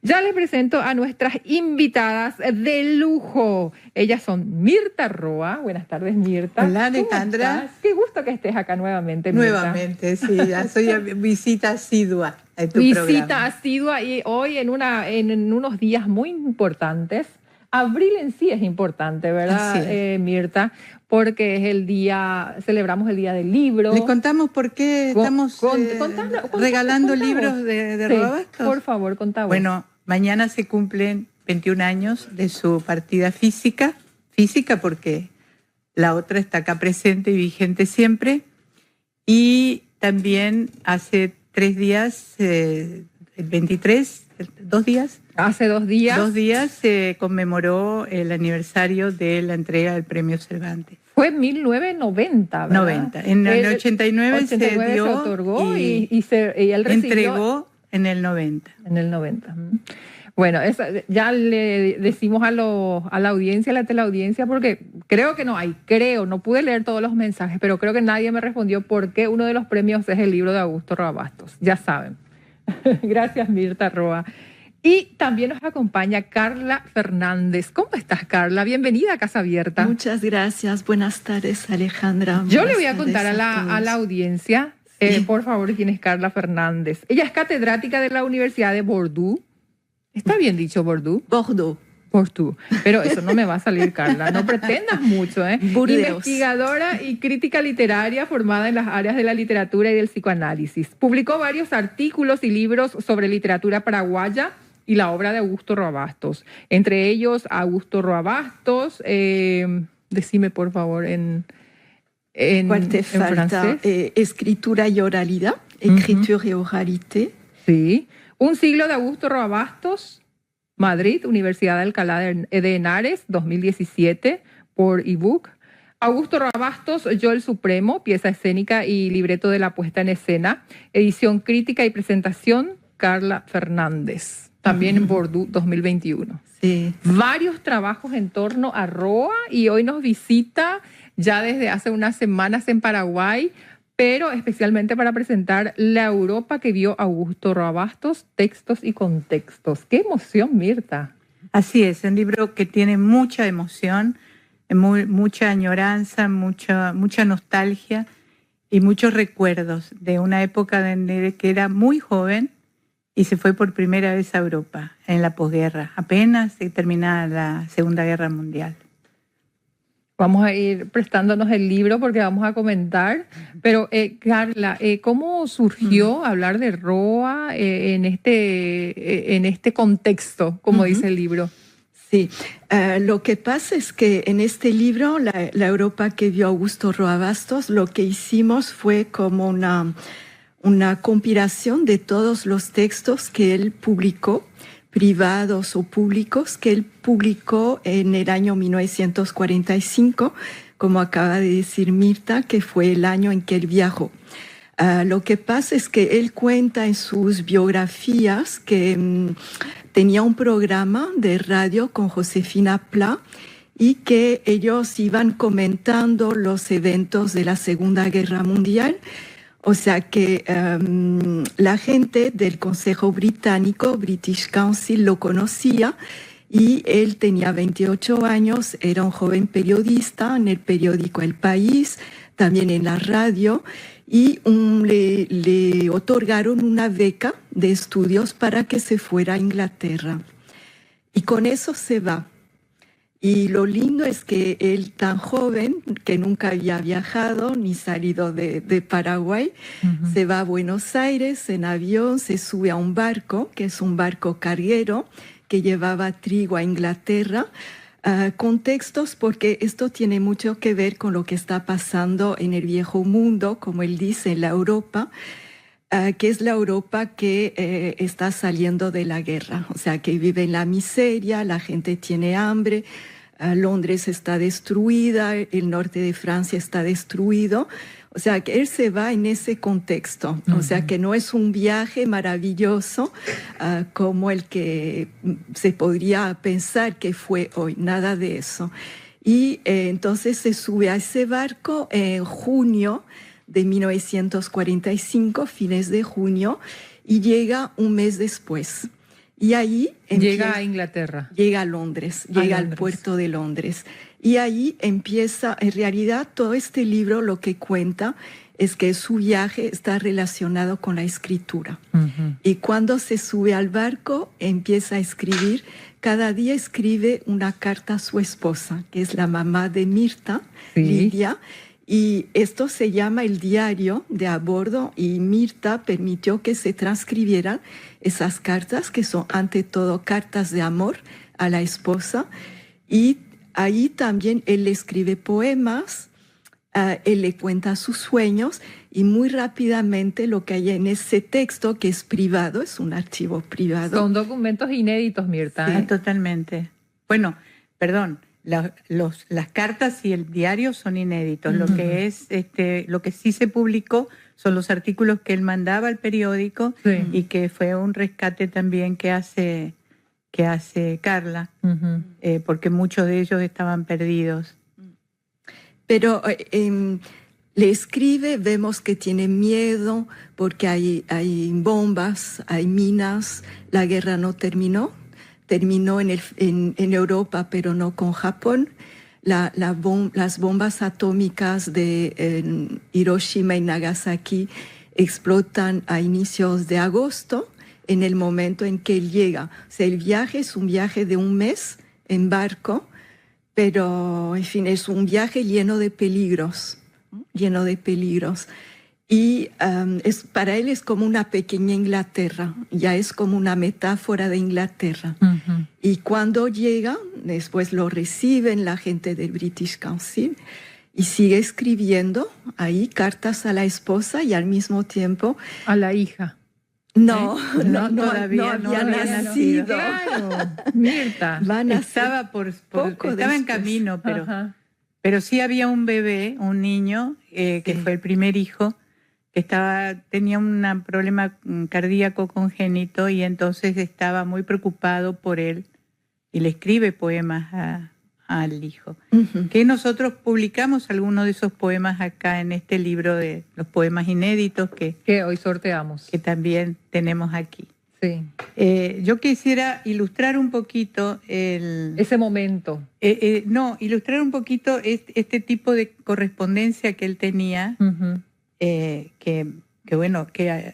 Ya les presento a nuestras invitadas de lujo. Ellas son Mirta Roa. Buenas tardes, Mirta. Hola, Alejandra. Qué gusto que estés acá nuevamente, Mirta. Nuevamente, sí, ya soy visita asidua a tu programa. Visita asidua y hoy en unos días muy importantes. Abril en sí es importante, ¿verdad, Mirta? Porque es celebramos el Día del Libro. ¿Le contamos por qué estamos regalando libros de Roa Bastos? Por favor, contá vos. Bueno, mañana se cumplen 21 años de su partida física porque la otra está acá presente y vigente siempre. Y también hace 3 días, el 23, 2 días. Hace 2 días. 2 días se conmemoró el aniversario de la entrega del Premio Cervantes. Fue en 1990, ¿verdad? 90. En el 89 se dio se otorgó y él recibió. Entregó en el 90. En el 90. Bueno, ya le decimos a la audiencia, a la teleaudiencia, porque no pude leer todos los mensajes, pero creo que nadie me respondió por qué uno de los premios es el libro de Augusto Roa Bastos. Ya saben. Gracias, Mirta Roa. Y también nos acompaña Carla Fernández. ¿Cómo estás, Carla? Bienvenida a Casa Abierta. Muchas gracias. Buenas tardes, Alejandra. Yo le voy a contar a la audiencia, por favor, quién es Carla Fernández. Ella es catedrática de la Universidad de Bordeaux. ¿Está bien dicho Bordeaux? Bordeaux. Pero eso no me va a salir, Carla. No pretendas mucho, ¿eh? Burdeos. Investigadora y crítica literaria formada en las áreas de la literatura y del psicoanálisis. Publicó varios artículos y libros sobre literatura paraguaya y la obra de Augusto Roa Bastos. Entre ellos, Augusto Roa Bastos, decime por favor en falta? Escritura y oralidad, écriture y oralité. Sí. Un siglo de Augusto Roa Bastos, Madrid, Universidad de Alcalá de Henares, 2017, por ebook. Augusto Roa Bastos, Yo el Supremo, pieza escénica y libreto de la puesta en escena. Edición crítica y presentación, Carla Fernández. También en Bordeaux, 2021. Sí. Varios trabajos en torno a Roa y hoy nos visita ya desde hace unas semanas en Paraguay, pero especialmente para presentar La Europa que vio Augusto Roa Bastos, textos y contextos. ¡Qué emoción, Mirta! Así es, un libro que tiene mucha emoción, mucha añoranza, mucha nostalgia y muchos recuerdos de una época que era muy joven y se fue por primera vez a Europa en la posguerra, apenas terminada la Segunda Guerra Mundial. Vamos a ir prestándonos el libro porque vamos a comentar. Pero, Carla, ¿cómo surgió hablar de Roa en este contexto, como dice el libro? Sí, lo que pasa es que en este libro, la Europa que vio Augusto Roa Bastos, lo que hicimos fue como una compilación de todos los textos que él publicó, privados o públicos, que él publicó en el año 1945, como acaba de decir Mirta, que fue el año en que él viajó. Lo que pasa es que él cuenta en sus biografías que tenía un programa de radio con Josefina Pla y que ellos iban comentando los eventos de la Segunda Guerra Mundial. O sea que la gente del Consejo Británico, British Council, lo conocía y él tenía 28 años, era un joven periodista en el periódico El País, también en la radio, y le otorgaron una beca de estudios para que se fuera a Inglaterra. Y con eso se va. Y lo lindo es que él, tan joven, que nunca había viajado ni salido de Paraguay, se va a Buenos Aires en avión, se sube a un barco, que es un barco carguero, que llevaba trigo a Inglaterra. Contextos, porque esto tiene mucho que ver con lo que está pasando en el viejo mundo, como él dice, en la Europa, que es la Europa que está saliendo de la guerra, o sea, que vive en la miseria, la gente tiene hambre, Londres está destruida, el norte de Francia está destruido, o sea, que él se va en ese contexto, o sea, que no es un viaje maravilloso como el que se podría pensar que fue hoy, nada de eso. Y entonces se sube a ese barco en junio de 1945, fines de junio, y llega un mes después. Y ahí llega a Inglaterra. Llega a Londres, llega al puerto de Londres. Y ahí empieza, en realidad todo este libro lo que cuenta es que su viaje está relacionado con la escritura. Y cuando se sube al barco, empieza a escribir. Cada día escribe una carta a su esposa, que es la mamá de Mirta, Lidia. Y esto se llama el diario de a bordo, y Mirta permitió que se transcribieran esas cartas, que son ante todo cartas de amor a la esposa. Y ahí también él escribe poemas, él le cuenta sus sueños, y muy rápidamente lo que hay en ese texto, que es privado, es un archivo privado. Son documentos inéditos, Mirta. Sí, totalmente. Bueno, perdón. Las cartas y el diario son inéditos. Lo que es, lo que sí se publicó son los artículos que él mandaba al periódico, y que fue un rescate también que hace Carla, porque muchos de ellos estaban perdidos. Pero le escribe, vemos que tiene miedo porque hay bombas, hay minas, la guerra no terminó. Terminó en Europa, pero no con Japón. Las bombas atómicas de Hiroshima y Nagasaki explotan a inicios de agosto, en el momento en que él llega. O sea, el viaje es un viaje de un mes en barco, pero, en fin, es un viaje lleno de peligros, lleno de peligros. Y para él es como una pequeña Inglaterra, ya es como una metáfora de Inglaterra. Y cuando llega, después lo reciben la gente del British Council, y sigue escribiendo ahí cartas a la esposa y al mismo tiempo a la hija. No, todavía no había nacido. Claro, Mirta. Estaba en camino, pero sí había un bebé, un niño, que fue el primer hijo, que tenía un problema cardíaco congénito, y entonces estaba muy preocupado por él, y le escribe poemas al hijo. Que nosotros publicamos algunos de esos poemas acá en este libro de los poemas inéditos que hoy sorteamos, que también tenemos aquí. Sí. Yo quisiera ilustrar un poquito ese momento. Ilustrar un poquito este tipo de correspondencia que él tenía. Que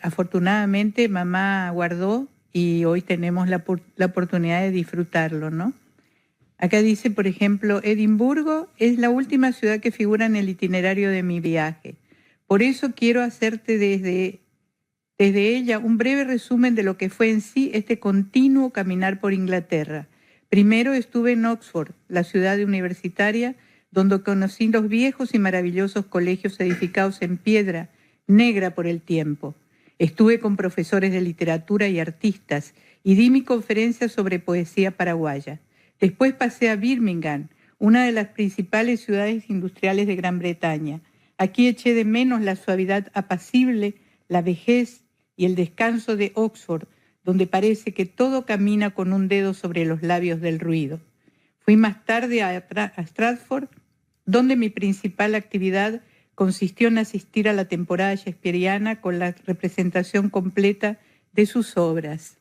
afortunadamente mamá guardó, y hoy tenemos la oportunidad de disfrutarlo, ¿no? Acá dice, por ejemplo, Edimburgo es la última ciudad que figura en el itinerario de mi viaje. Por eso quiero hacerte desde ella un breve resumen de lo que fue en sí este continuo caminar por Inglaterra. Primero estuve en Oxford, la ciudad universitaria, donde conocí los viejos y maravillosos colegios edificados en piedra negra por el tiempo. Estuve con profesores de literatura y artistas, y di mi conferencia sobre poesía paraguaya. Después pasé a Birmingham, una de las principales ciudades industriales de Gran Bretaña. Aquí eché de menos la suavidad apacible, la vejez y el descanso de Oxford, donde parece que todo camina con un dedo sobre los labios del ruido. Fui más tarde a Stratford, donde mi principal actividad consistió en asistir a la temporada shakespeariana con la representación completa de sus obras.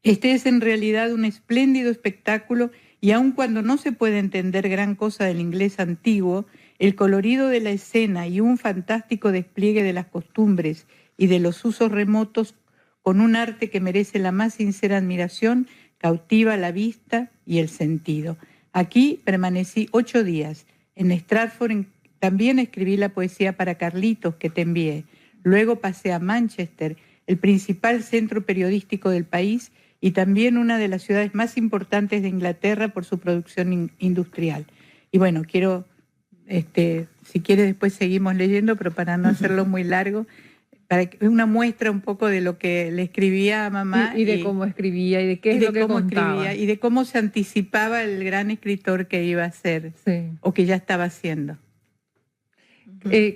Este es en realidad un espléndido espectáculo, y aun cuando no se puede entender gran cosa del inglés antiguo, el colorido de la escena y un fantástico despliegue de las costumbres y de los usos remotos, con un arte que merece la más sincera admiración, cautiva la vista y el sentido. Aquí permanecí 8 días. En Stratford también escribí la poesía para Carlitos que te envié. Luego pasé a Manchester, el principal centro periodístico del país, y también una de las ciudades más importantes de Inglaterra por su producción industrial. Y bueno, quiero, si quieres después seguimos leyendo, pero para no hacerlo muy largo, para que una muestra un poco de lo que le escribía a mamá. Y de cómo escribía, y de qué es lo que contaba. Y de cómo se anticipaba el gran escritor que iba a ser, o que ya estaba haciendo.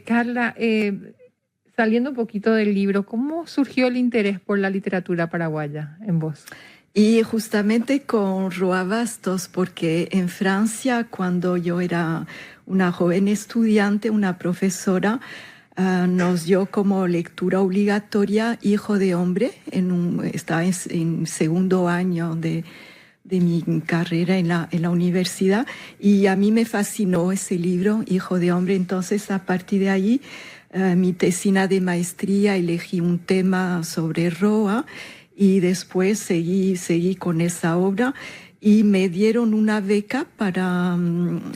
Carla, saliendo un poquito del libro, ¿cómo surgió el interés por la literatura paraguaya en vos? Y justamente con Roa Bastos, porque en Francia, cuando yo era una joven estudiante, una profesora nos dio como lectura obligatoria Hijo de Hombre. Estaba en segundo año de mi carrera en la universidad, y a mí me fascinó ese libro, Hijo de Hombre. Entonces, a partir de ahí, mi tesina de maestría elegí un tema sobre Roa, y después seguí con esa obra, y me dieron una beca para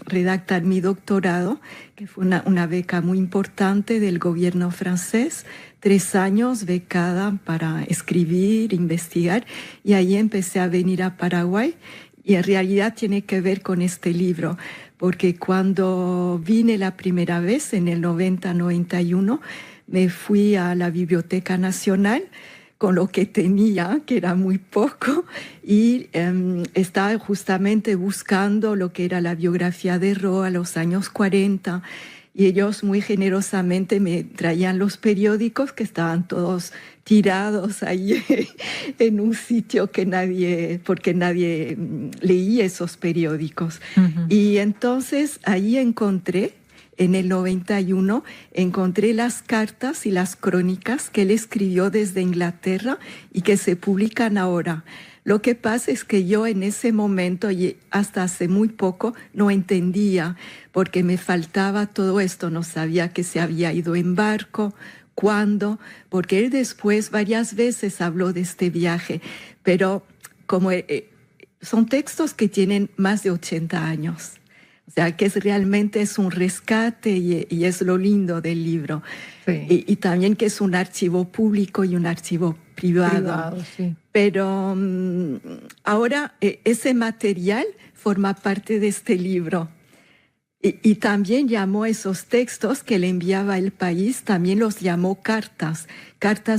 redactar mi doctorado, que fue una beca muy importante del gobierno francés, 3 años becada para escribir, investigar, y ahí empecé a venir a Paraguay. Y en realidad tiene que ver con este libro, porque cuando vine la primera vez, en el 90-91, me fui a la Biblioteca Nacional con lo que tenía, que era muy poco, y estaba justamente buscando lo que era la biografía de Roa a los años 40, y ellos muy generosamente me traían los periódicos, que estaban todos tirados ahí en un sitio porque nadie leía esos periódicos. Uh-huh. Y entonces ahí en el 91, encontré las cartas y las crónicas que él escribió desde Inglaterra y que se publican ahora. Lo que pasa es que yo en ese momento y hasta hace muy poco no entendía, porque me faltaba todo esto. No sabía que se había ido en barco, cuándo, porque él después varias veces habló de este viaje, pero como son textos que tienen más de 80 años. O sea, que realmente es un rescate, y es lo lindo del libro. Sí. Y también que es un archivo público y un archivo privado. Sí. Pero ahora ese material forma parte de este libro. Y también llamó esos textos que le enviaba el país, también los llamó cartas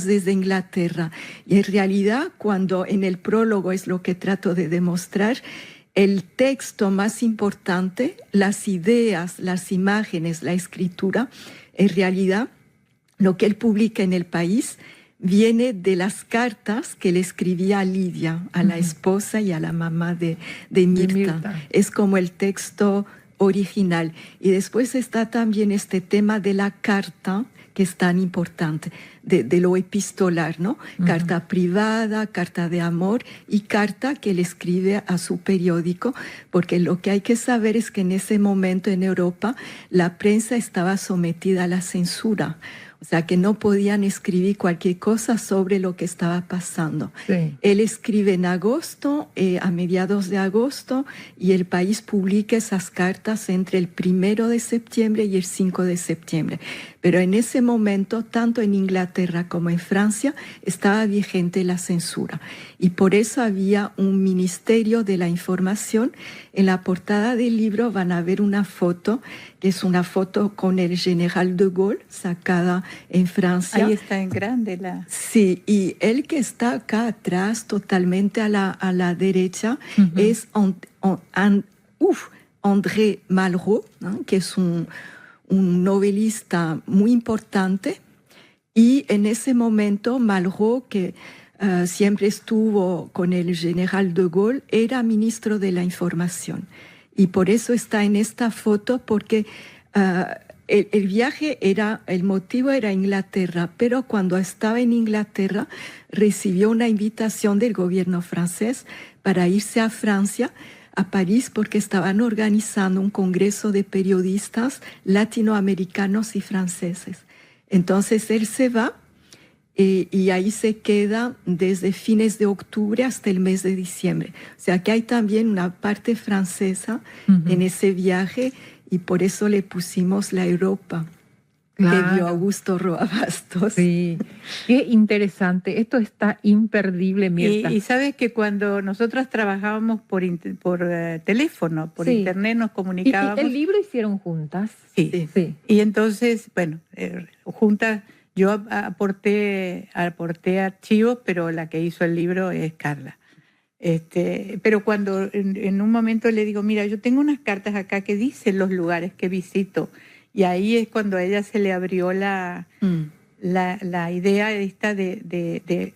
desde Inglaterra. Y en realidad, cuando en el prólogo es lo que trato de demostrar, el texto más importante, las ideas, las imágenes, la escritura, en realidad lo que él publica en el país viene de las cartas que le escribía a Lidia, a la esposa y a la mamá de Mirta. Es como el texto original. Y después está también este tema de la carta, que es tan importante, de lo epistolar, ¿no? Uh-huh. Carta privada, carta de amor y carta que le escribe a su periódico, porque lo que hay que saber es que en ese momento en Europa la prensa estaba sometida a la censura. O sea, que no podían escribir cualquier cosa sobre lo que estaba pasando. Sí. Él escribe en agosto, a mediados de agosto, y el país publica esas cartas entre el 1 de septiembre y el 5 de septiembre. Pero en ese momento, tanto en Inglaterra como en Francia, estaba vigente la censura. Y por eso había un ministerio de la información. En la portada del libro van a ver una foto, que es una foto con el general de Gaulle, sacada en Francia. Ahí está en grande la... Sí, y el que está acá atrás, totalmente a la derecha, uh-huh, es André Malraux, ¿no? Que es un novelista muy importante. Y en ese momento Malraux, que siempre estuvo con el general de Gaulle, era ministro de la Información. Y por eso está en esta foto, porque el viaje el motivo era Inglaterra, pero cuando estaba en Inglaterra recibió una invitación del gobierno francés para irse a Francia, a París, porque estaban organizando un congreso de periodistas latinoamericanos y franceses. Entonces él se va y ahí se queda desde fines de octubre hasta el mes de diciembre. O sea que hay también una parte francesa, uh-huh, en ese viaje, y por eso le pusimos la Europa. Claro. Que dio Augusto Roa Bastos. Sí, qué interesante. Esto está imperdible, Mirta. Y sabes que cuando nosotras trabajábamos por teléfono, por internet, nos comunicábamos. ¿Y el libro hicieron juntas? Sí. Y entonces, bueno, juntas, yo aporté archivos, pero la que hizo el libro es Carla. Pero cuando en un momento le digo, mira, yo tengo unas cartas acá que dicen los lugares que visito. Y ahí es cuando a ella se le abrió la idea esta de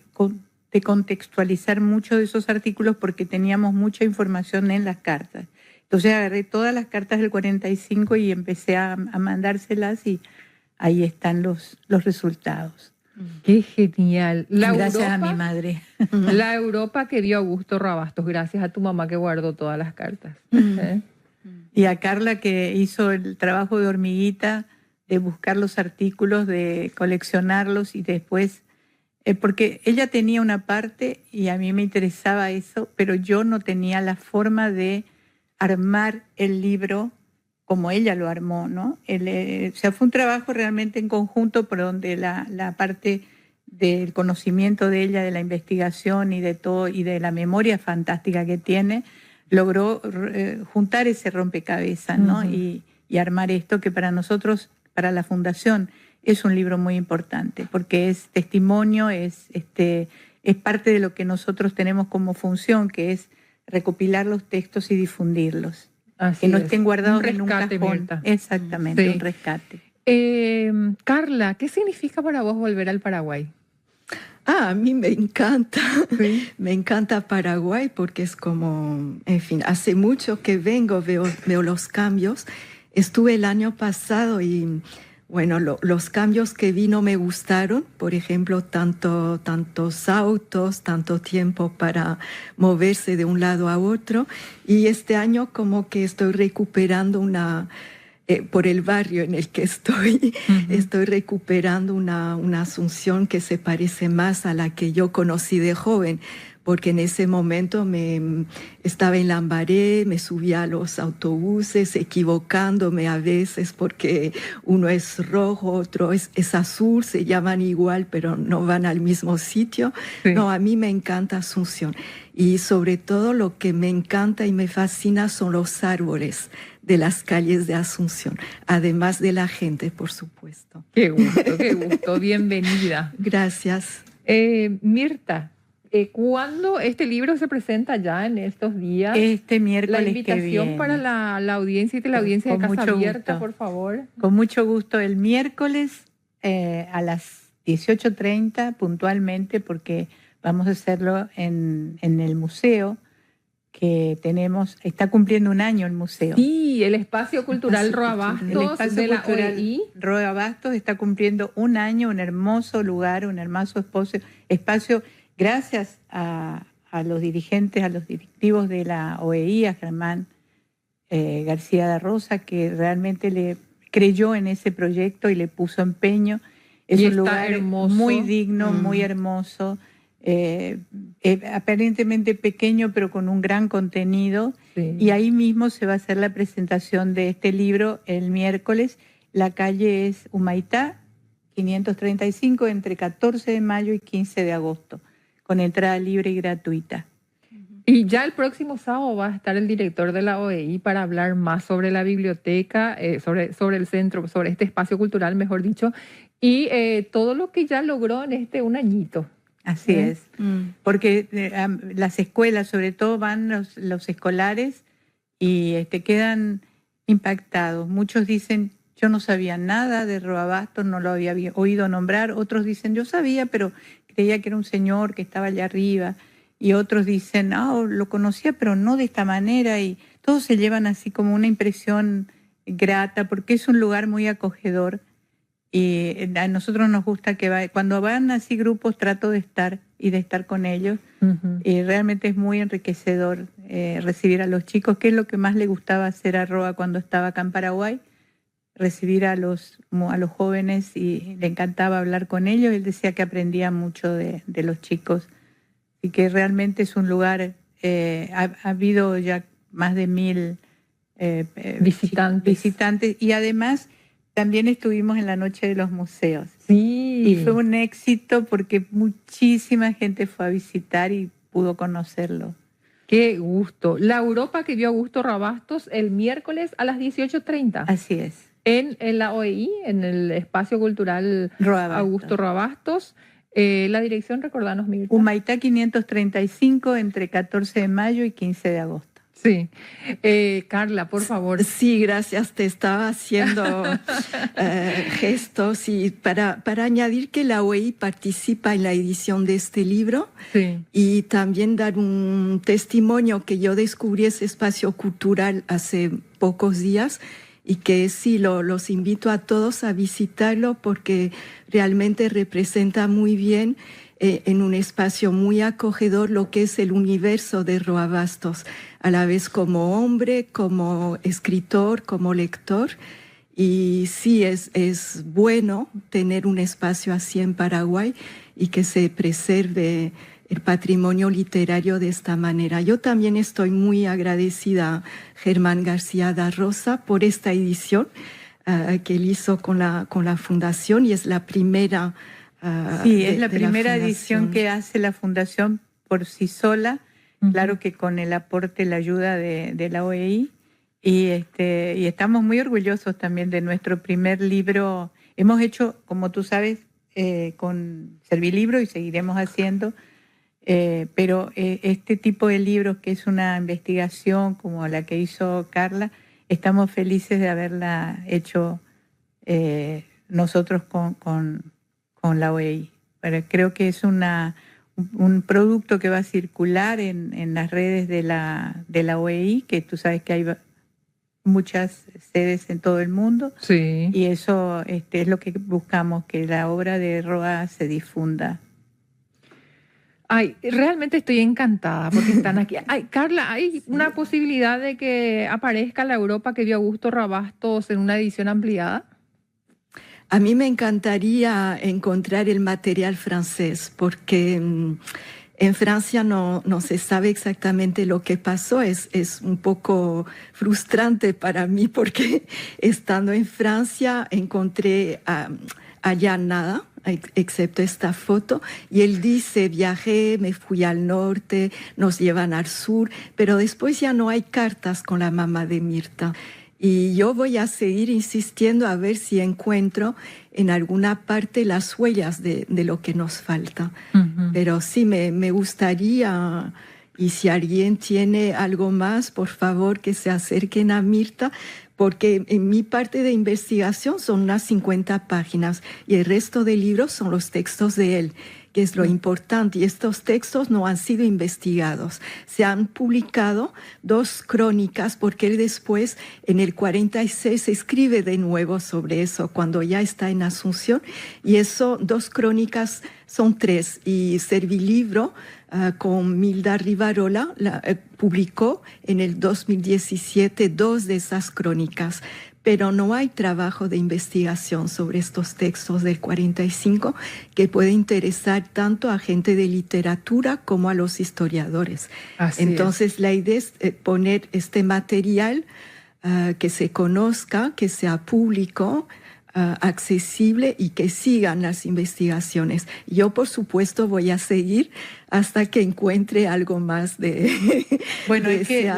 contextualizar mucho de esos artículos, porque teníamos mucha información en las cartas. Entonces agarré todas las cartas del 45 y empecé a mandárselas, y ahí están los resultados. Qué genial. Gracias a mi madre. La Europa que dio Augusto Rabastos, gracias a tu mamá que guardó todas las cartas. Y a Carla que hizo el trabajo de hormiguita, de buscar los artículos, de coleccionarlos y después, porque ella tenía una parte y a mí me interesaba eso, pero yo no tenía la forma de armar el libro como ella lo armó, ¿no? O sea, fue un trabajo realmente en conjunto, por donde la parte del conocimiento de ella, de la investigación y de todo, y de la memoria fantástica que tiene, logró juntar ese rompecabezas, ¿no? Y armar esto que para nosotros, para la Fundación, es un libro muy importante, porque es testimonio, es parte de lo que nosotros tenemos como función, que es recopilar los textos y difundirlos. Así que no es. estén guardados Un en un rescate, cajón. Mirta. Exactamente, Sí. un rescate. Carla, ¿qué significa para vos volver al Paraguay? A mí me encanta, Sí. me encanta Paraguay porque es como, en fin, hace mucho que vengo, veo los cambios. Estuve el año pasado y, bueno, los cambios que vi no me gustaron. Por ejemplo, tantos autos, tanto tiempo para moverse de un lado a otro. Y este año como que estoy recuperando por el barrio en el que estoy, estoy recuperando una Asunción que se parece más a la que yo conocí de joven, porque en ese momento estaba en Lambaré, me subía a los autobuses, equivocándome a veces porque uno es rojo, otro es azul, se llaman igual, pero no van al mismo sitio. Sí. No, a mí me encanta Asunción. Y sobre todo lo que me encanta y me fascina son los árboles de las calles de Asunción, además de la gente, por supuesto. Qué gusto. Bienvenida. Gracias. Mirta, ¿cuándo este libro se presenta ya en estos días? Este miércoles La que viene. invitación para la audiencia y teleaudiencia de Con Casa mucho Abierta, gusto. por favor. Con mucho gusto. El miércoles a las 18:30 puntualmente, porque vamos a hacerlo en el museo que tenemos. Está cumpliendo un año el museo. Sí, el Espacio Cultural Roa El Bastos espacio de la cultural OEI. Roa Bastos está cumpliendo un año, un hermoso lugar, un hermoso espacio. Gracias a los dirigentes, a los directivos de la OEI, a Germán García de Rosa, que realmente le creyó en ese proyecto y le puso empeño. Es Y un está lugar hermoso. muy digno, muy hermoso, aparentemente pequeño, pero con un gran contenido. Sí. Y ahí mismo se va a hacer la presentación de este libro el miércoles. La calle es Humaitá, 535, entre 14 de mayo y 15 de agosto, con entrada libre y gratuita. Y ya el próximo sábado va a estar el director de la OEI para hablar más sobre la biblioteca, sobre el centro, sobre este espacio cultural, mejor dicho, y todo lo que ya logró en un añito. Así es, porque las escuelas, sobre todo van los escolares y quedan impactados. Muchos dicen, yo no sabía nada de Roa Bastos, no lo había oído nombrar. Otros dicen, yo sabía, pero creía que era un señor que estaba allá arriba. Y otros dicen, lo conocía, pero no de esta manera. Y todos se llevan así como una impresión grata, porque es un lugar muy acogedor. Y a nosotros nos gusta que cuando van así grupos, trato de estar con ellos. Y realmente es muy enriquecedor recibir a los chicos, que es lo que más le gustaba hacer a Roa cuando estaba acá en Paraguay, recibir a los jóvenes, y le encantaba hablar con ellos. Él decía que aprendía mucho de los chicos y que realmente es un lugar, ha habido ya más de 1000 visitantes, y además también estuvimos en la Noche de los Museos. Sí. Y fue un éxito porque muchísima gente fue a visitar y pudo conocerlo. Qué gusto. La Europa que vio Augusto Roa Bastos el miércoles a las 18:30. Así es. En la OEI, en el Espacio Cultural Roa Bastos. Augusto Roa Bastos. La dirección, recordanos, Mirta. Humaitá 535, entre 14 de mayo y 15 de agosto. Sí. Carla, por favor. Sí, gracias. Te estaba haciendo gestos, y para añadir que la OEI participa en la edición de este libro. Sí. Y también dar un testimonio que yo descubrí ese espacio cultural hace pocos días, y que sí, los invito a todos a visitarlo porque realmente representa muy bien en un espacio muy acogedor lo que es el universo de Roa Bastos, a la vez como hombre, como escritor, como lector. Y sí, es bueno tener un espacio así en Paraguay y que se preserve el patrimonio literario de esta manera. Yo también estoy muy agradecida a Germán García da Rosa por esta edición que él hizo con la Fundación, y es la primera. Sí, es la primera edición que hace la Fundación por sí sola, claro que con el aporte, la ayuda de la OEI, y estamos muy orgullosos también de nuestro primer libro. Hemos hecho, como tú sabes, con Servilibro, y seguiremos haciendo, pero este tipo de libros, que es una investigación como la que hizo Carla, estamos felices de haberla hecho nosotros con la OEI. Pero creo que es un producto que va a circular en las redes de la OEI, que tú sabes que hay muchas sedes en todo el mundo. Sí. Y eso es lo que buscamos, que la obra de Roa se difunda. Ay, realmente estoy encantada porque están aquí. Ay, Carla, ¿hay una posibilidad de que aparezca la Europa que dio Augusto Roa Bastos en una edición ampliada? A mí me encantaría encontrar el material francés porque en Francia no se sabe exactamente lo que pasó. Es un poco frustrante para mí porque estando en Francia encontré allá nada, excepto esta foto, y él dice: viajé, me fui al norte, nos llevan al sur, pero después ya no hay cartas con la mamá de Mirta. Y yo voy a seguir insistiendo a ver si encuentro en alguna parte las huellas de lo que nos falta. Pero sí, me gustaría, y si alguien tiene algo más, por favor, que se acerquen a Mirta, porque en mi parte de investigación son unas 50 páginas y el resto del libro son los textos de él, que es lo importante. Y estos textos no han sido investigados. Se han publicado 2 crónicas, porque él después, en el 46, escribe de nuevo sobre eso, cuando ya está en Asunción. Y eso, 2 crónicas, son 3. Y Servilibro, con Milda Rivarola, publicó en el 2017 2 de esas crónicas. Pero no hay trabajo de investigación sobre estos textos del 45 que puede interesar tanto a gente de literatura como a los historiadores. Entonces, la idea es poner este material que se conozca, que sea público, accesible, y que sigan las investigaciones. Yo, por supuesto, voy a seguir hasta que encuentre algo más de bueno, de es que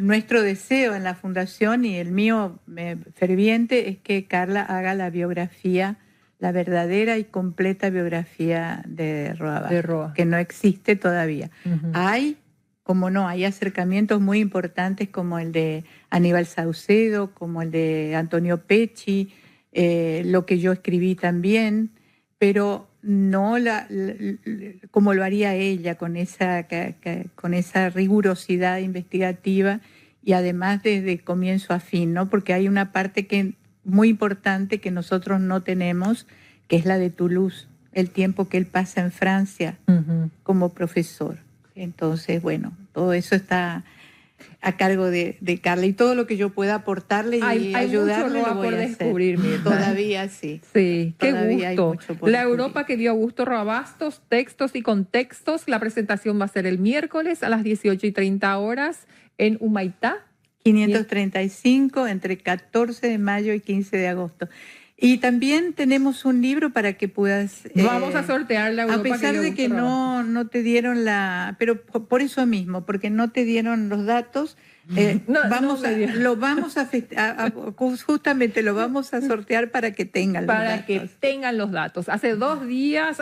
nuestro deseo en la Fundación, y el mío ferviente, es que Carla haga la biografía, la verdadera y completa biografía de Roa Bastos, que no existe todavía. Hay, como no, hay acercamientos muy importantes como el de Aníbal Saucedo, como el de Antonio Pecci, lo que yo escribí también, pero no como lo haría ella, con esa rigurosidad investigativa, y además desde comienzo a fin, ¿no? Porque hay una parte muy importante que nosotros no tenemos, que es la de Toulouse, el tiempo que él pasa en Francia como profesor. Entonces, bueno, todo eso está a cargo de Carla, y todo lo que yo pueda aportarle y ayudarle mucho lo voy por a descubrir, hacer. Todavía sí. Sí, todavía qué gusto. Hay mucho por la descubrir. Europa que dio Augusto Roa Bastos, textos y contextos. La presentación va a ser el miércoles a las 18:30 horas en Humaitá. 535, entre 14 de mayo y 15 de agosto. Y también tenemos un libro para que puedas... Vamos a sortear la Europa. A pesar de que no te dieron pero por eso mismo, porque no te dieron los datos, justamente lo vamos a sortear para que tengan los datos. Para que tengan los datos. Hace 2 días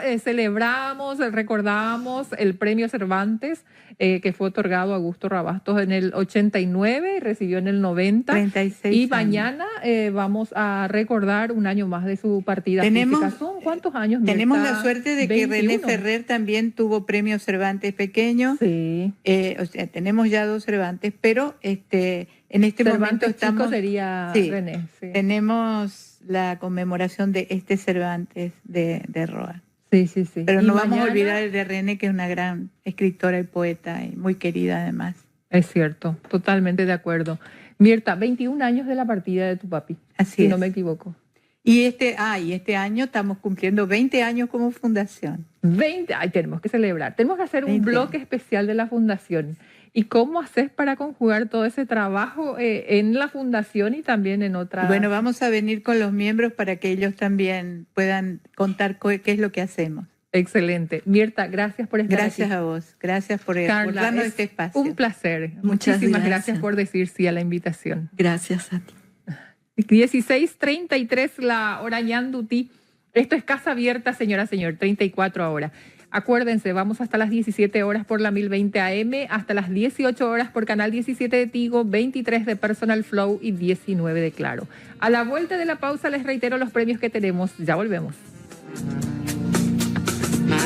recordamos el premio Cervantes, que fue otorgado a Augusto Roa Bastos en el 89 y recibió en el 90. 36 y mañana vamos a recordar un año más de su partida física. ¿Son cuántos años? Tenemos la suerte de 21. Que René Ferrer también tuvo premio Cervantes pequeño. Sí. O sea, tenemos ya 2 Cervantes, pero pero en este momento estamos... Chico sería sí, René. Sí. Tenemos la conmemoración de Cervantes de Roa. Sí, sí, sí. Pero no vamos mañana, a olvidar de René, que es una gran escritora y poeta y muy querida además. Es cierto, totalmente de acuerdo. Mirta, 21 años de la partida de tu papi, Así si es. no me equivoco. Y este año estamos cumpliendo 20 años como fundación. 20, ay, tenemos que celebrar. Tenemos que hacer un bloque especial de la fundación. ¿Y cómo haces para conjugar todo ese trabajo en la fundación y también en otras? Bueno, vamos a venir con los miembros para que ellos también puedan contar qué es lo que hacemos. Excelente. Mirta, gracias por estar Gracias aquí. a vos. Gracias por Carla, darnos este espacio. Un placer. Muchas Muchísimas gracias. gracias por decir sí a la invitación. Gracias a ti. 16:33 la hora Ñandutí. Esto es Casa Abierta, señora, señor, 34 ahora. Acuérdense, vamos hasta las 17 horas por la 1020 AM, hasta las 18 horas por Canal 17 de Tigo, 23 de Personal Flow y 19 de Claro. A la vuelta de la pausa les reitero los premios que tenemos. Ya volvemos.